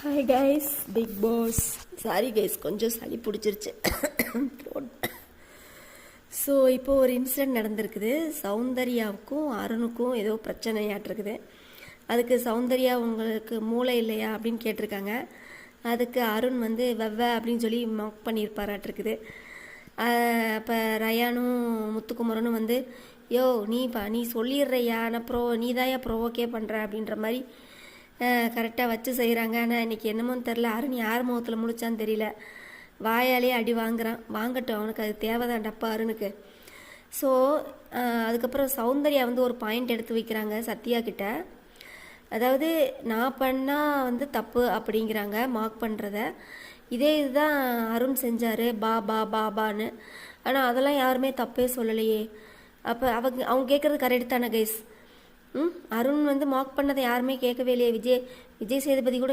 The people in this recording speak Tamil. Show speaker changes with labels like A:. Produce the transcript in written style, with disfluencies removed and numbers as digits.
A: Hi guys, Bigg Boss. Sorry guys, கொஞ்சம் சளி பிடிச்சிருச்சு. ஸோ இப்போ ஒரு இன்சிடென்ட் நடந்திருக்குது. சௌந்தர்யாவுக்கும் அருணுக்கும் ஏதோ பிரச்சனையாட்டிருக்குது. அதுக்கு சௌந்தர்யா உங்களுக்கு மூளை இல்லையா அப்படின்னு கேட்டிருக்காங்க. அதுக்கு அருண் வந்து வெவ்வ அப்படின்னு சொல்லி மாக் பண்ணியிருப்பாராட்டிருக்குது. அப்போ ரயானும் முத்துக்குமரனும் வந்து யோ நீ சொல்லிடுறையா, நான் நீ தாயா ப்ரோவோக்கே பண்ணுற அப்படின்ற மாதிரி கரெக்டாக வச்சு செய்கிறாங்க. ஆனால் இன்றைக்கி என்னமோன்னு தெரில, அருண் யார் முகத்தில் முடிச்சான்னு தெரியல. வாயாலே அடி வாங்குறான். வாங்கட்டும், அவனுக்கு அது தேவைதான் டப்பா அருணுக்கு. ஸோ அதுக்கப்புறம் சௌந்தர்யா வந்து ஒரு பாயிண்ட் எடுத்து வைக்கிறாங்க சத்யா கிட்ட. அதாவது நான் பண்ணால் வந்து தப்பு அப்படிங்கிறாங்க, மார்க் பண்ணுறத. இதுதான் அருண் செஞ்சார், பாபான்னு. ஆனால் அதெல்லாம் யாருமே தப்பே சொல்லலையே. அப்போ அவங்க கேட்குறது கரெக்ட் தானே கைஸ்? அருண் வந்து மார்க் பண்ணதை யாருமே கேட்கவே இல்லையே. விஜய் சேதுபதி கூட